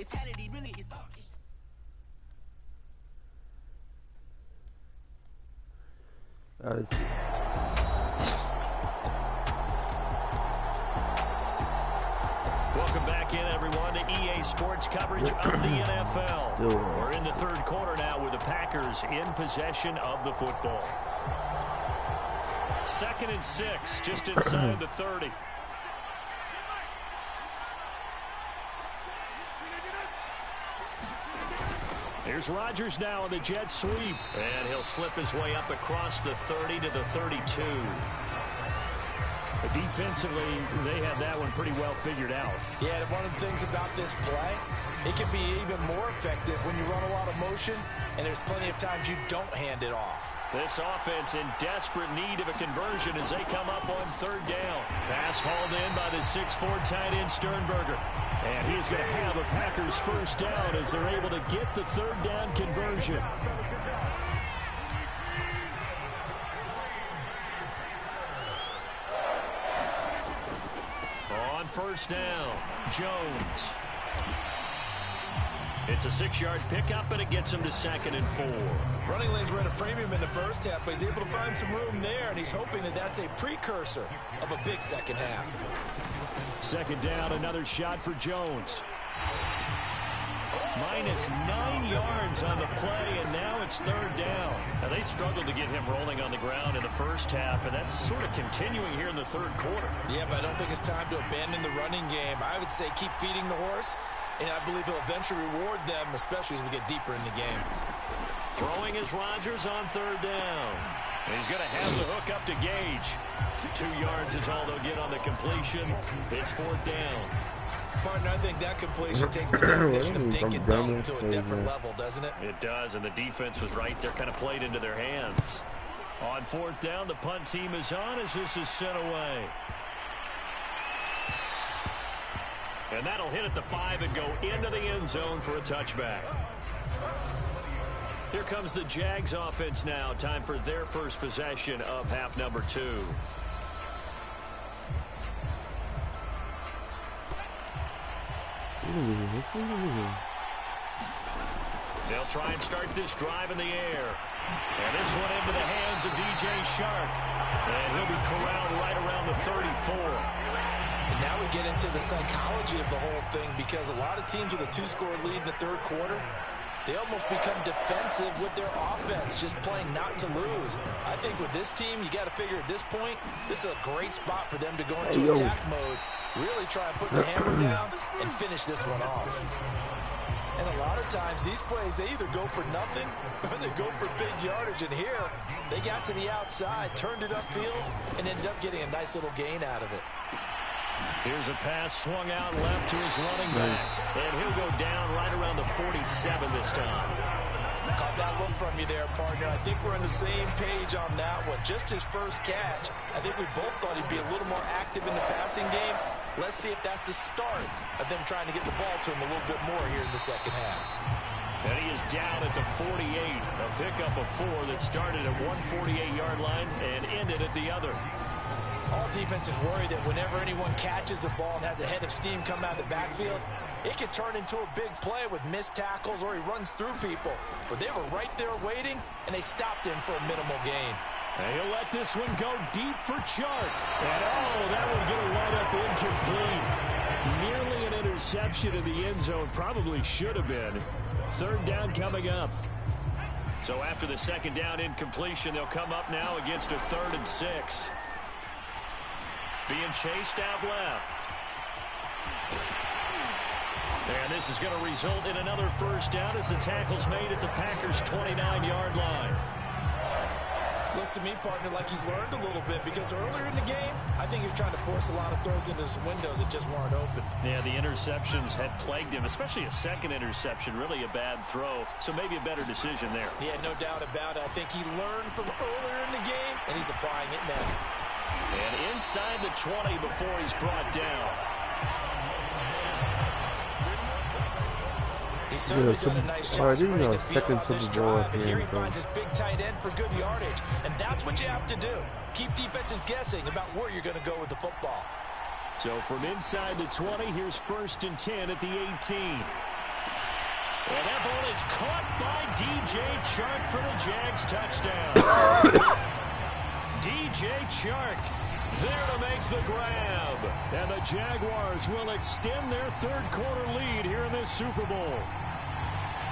fatality really is up. Welcome back in, everyone, to EA Sports coverage of the NFL. We're in the third quarter now with the Packers in possession of the football. 2nd and 6, just inside the 30. Here's Rodgers now on the jet sweep. And he'll slip his way up across the 30 to the 32. But defensively, they had that one pretty well figured out. Yeah, and one of the things about this play, it can be even more effective when you run a lot of motion, and there's plenty of times you don't hand it off. This offense in desperate need of a conversion as they come up on 3rd down. Pass hauled in by the 6'4" tight end Sternberger. And he's going to have a Packers first down as they're able to get the 3rd down conversion. On 1st down, Jones. It's a 6-yard pickup, and it gets him to 2nd and 4. Running lanes were at a premium in the first half, but he's able to find some room there, and he's hoping that that's a precursor of a big second half. 2nd down, another shot for Jones. Minus 9 yards on the play, and now it's 3rd down. Now, they struggled to get him rolling on the ground in the first half, and that's sort of continuing here in the 3rd quarter. Yeah, but I don't think it's time to abandon the running game. I would say keep feeding the horse, and I believe he'll eventually reward them, especially as we get deeper in the game. Throwing is Rodgers on 3rd down. And he's going to have the hook up to Gage. 2 yards is all they'll get on the completion. It's 4th down. Partner, I think that completion takes the definition of dink and dunk to a different level, doesn't it? It does, and the defense was right there, kind of played into their hands. On 4th down, the punt team is on as this is sent away. And that'll hit at the 5 and go into the end zone for a touchback. Here comes the Jags offense now. Time for their first possession of half number 2. They'll try and start this drive in the air. And this one into the hands of DJ Shark. And he'll be corralled right around the 34. And now we get into the psychology of the whole thing, because a lot of teams with a 2-score lead in the 3rd quarter, they almost become defensive with their offense, just playing not to lose. I think with this team, you got to figure at this point, this is a great spot for them to go into attack mode, really try and put the hammer down and finish this one off. And a lot of times, these plays, they either go for nothing or they go for big yardage. And here, they got to the outside, turned it upfield, and ended up getting a nice little gain out of it. Here's a pass swung out left to his running back. And he'll go down right around the 47 this time. Caught that look from you there, partner. I think we're on the same page on that one. Just his first catch. I think we both thought he'd be a little more active in the passing game. Let's see if that's the start of them trying to get the ball to him a little bit more here in the second half. And he is down at the 48. A pickup of 4 that started at 148-yard line and ended at the other. All defenses worry that whenever anyone catches the ball and has a head of steam come out of the backfield, it could turn into a big play with missed tackles or he runs through people. But they were right there waiting, and they stopped him for a minimal gain. And he'll let this one go deep for Chark. And, that one going to wind up incomplete. Nearly an interception in the end zone. Probably should have been. 3rd down coming up. So after the 2nd down incompletion, they'll come up now against a 3rd and 6. Being chased out left. And this is going to result in another first down as the tackle's made at the Packers' 29-yard line. Looks to me, partner, like he's learned a little bit, because earlier in the game, I think he was trying to force a lot of throws into some windows that just weren't open. Yeah, the interceptions had plagued him, especially a second interception, really a bad throw, so maybe a better decision there. Yeah, no doubt about it. I think he learned from earlier in the game, and he's applying it now. And inside the 20 before he's brought down. He's certainly done a nice job spreading the field on this drive, and here he finds his big tight end for good yardage. And that's what you have to do. Keep defenses guessing about where you're going to go with the football. So from inside the 20, here's 1st and 10 at the 18. And that ball is caught by DJ Chark for the Jags touchdown. DJ Chark there to make the grab. And the Jaguars will extend their third-quarter lead here in this Super Bowl.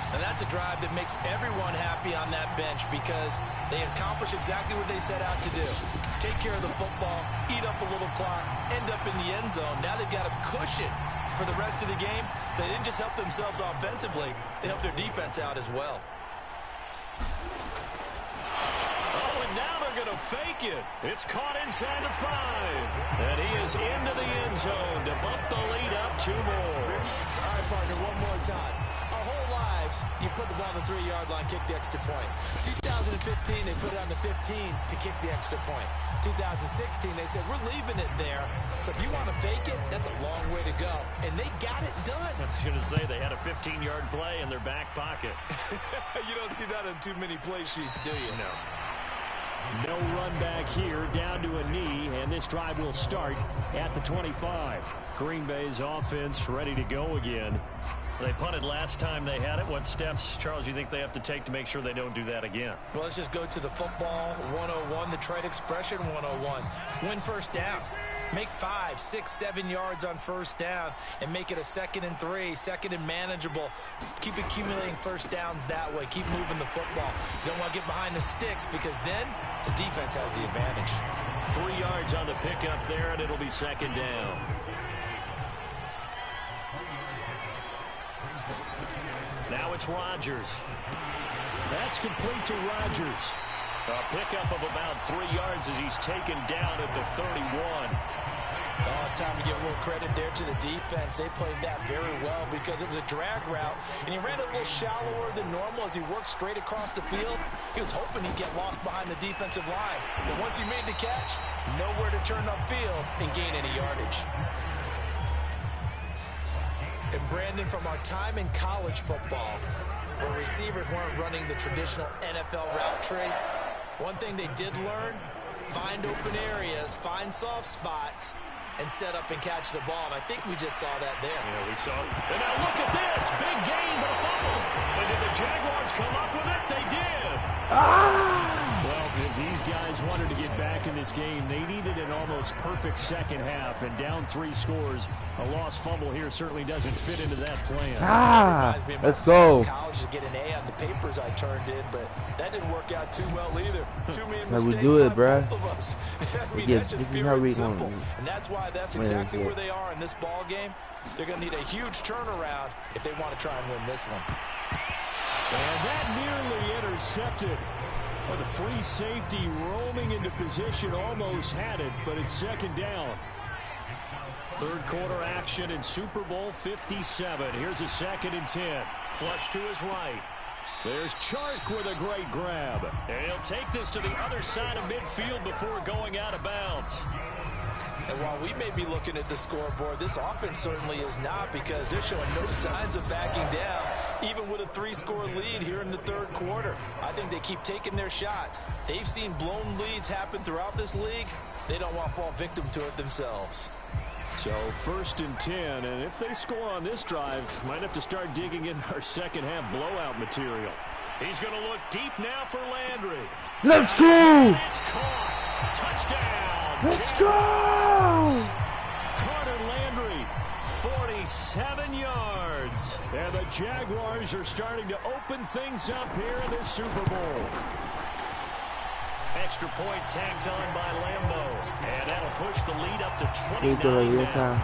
And that's a drive that makes everyone happy on that bench because they accomplish exactly what they set out to do. Take care of the football, eat up a little clock, end up in the end zone. Now they've got a cushion for the rest of the game. So they didn't just help themselves offensively, they helped their defense out as well. Oh, and now they're going to fake it. It's caught inside the 5. And he is into the end zone to bump the lead up 2 more. All right, partner, one more time. Our whole lives, you put the ball on the 3-yard line, kick the extra point. 2015, they put it on the 15 to kick the extra point. 2016, they said, we're leaving it there. So if you want to fake it, that's a long way to go. And they got it done. I was going to say they had a 15-yard play in their back pocket. You don't see that on too many play sheets, do you? No. No run back here, down to a knee, and this drive will start at the 25. Green Bay's offense ready to go again. They punted last time they had it. What steps, Charles, you think they have to take to make sure they don't do that again? Well, let's just go to the football 101, the trade expression 101. Win first down. Make 5, 6, 7 yards on first down and make it a 2nd and 3, 2nd and manageable. Keep accumulating first downs that way. Keep moving the football. You don't want to get behind the sticks because then the defense has the advantage. 3 yards on the pickup there, and it'll be 2nd down. Now it's Rodgers. That's complete to Rodgers. A pickup of about 3 yards as he's taken down at the 31. Oh, it's time to give a little credit there to the defense. They played that very well because it was a drag route, and he ran a little shallower than normal as he worked straight across the field. He was hoping he'd get lost behind the defensive line. But once he made the catch, nowhere to turn upfield and gain any yardage. And Brandon, from our time in college football, where receivers weren't running the traditional NFL route tree, one thing they did learn, find open areas, find soft spots, and set up and catch the ball. And I think we just saw that there. Yeah, we saw it. And now look at this. Big gain, but a fumble. And did the Jaguars come up with it? They did. Well, if these guys wanted to get back in this game, they needed an almost perfect second half. And down 3 scores, a lost fumble here certainly doesn't fit into that plan. Let's go. College to get an A on the papers I turned in, but that didn't work out too well either. Too many mistakes we do it, by bruh. both of us. I mean, Yeah, that's just this is pure how and we simple. going. And that's why that's exactly where they are in this ball game. They're going to need a huge turnaround if they want to try and win this one. And that nearly intercepted. Well, the free safety roaming into position almost had it, but it's 2nd down. Third quarter action in Super Bowl 57. Here's a 2nd and 10. Flush to his right. There's Chark with a great grab. And he'll take this to the other side of midfield before going out of bounds. And while we may be looking at the scoreboard, this offense certainly is not because they're showing no signs of backing down, even with a 3-score lead here in the third quarter. I think they keep taking their shots. They've seen blown leads happen throughout this league. They don't want to fall victim to it themselves. So 1st and 10, and if they score on this drive, might have to start digging in our second half blowout material. He's going to look deep now for Landry. Let's go! It's caught. Touchdown. Let's go! Carter Landry, 47 yards. And the Jaguars are starting to open things up here in this Super Bowl. Extra point tacked on by Lambeau. And that'll push the lead up to 29 now.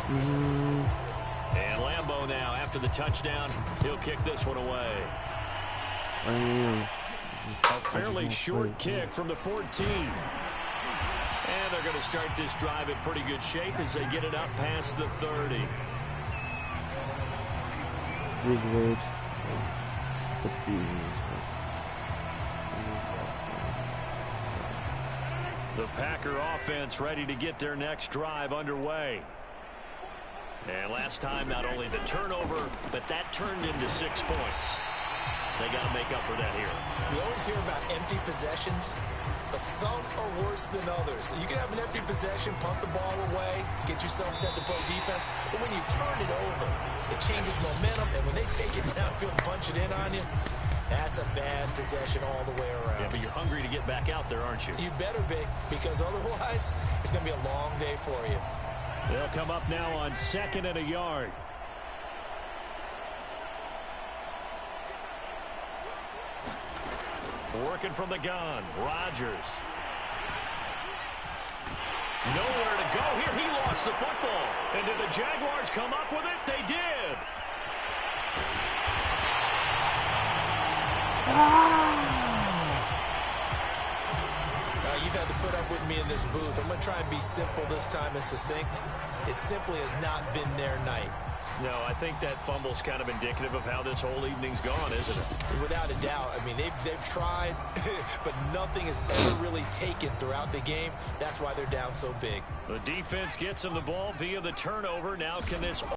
And Lambeau now, after the touchdown, he'll kick this one away. A fairly short kick from the 14. And they're going to start this drive in pretty good shape as they get it up past the 30. The Packer offense ready to get their next drive underway. And last time, not only the turnover, but that turned into 6 points. They got to make up for that here. We always hear about empty possessions, but some are worse than others. You can have an empty possession, punt the ball away, get yourself set to play defense, but when you turn it over, it changes momentum, and when they take it downfield and punch it in on you, that's a bad possession all the way around. Yeah, but you're hungry to get back out there, aren't you? You better be, because otherwise, it's going to be a long day for you. They'll come up now on 2nd and a yard. Working from the gun, Rodgers. Nowhere to go here. He lost the football. And did the Jaguars come up with it? They did. You've had to put up with me in this booth. I'm going to try and be simple this time and succinct. It simply has not been their night. No, I think that fumble's kind of indicative of how this whole evening's gone, isn't it? Without a doubt. I mean, they've tried, but nothing is ever really taken throughout the game. That's why they're down so big. The defense gets them the ball via the turnover. Now can this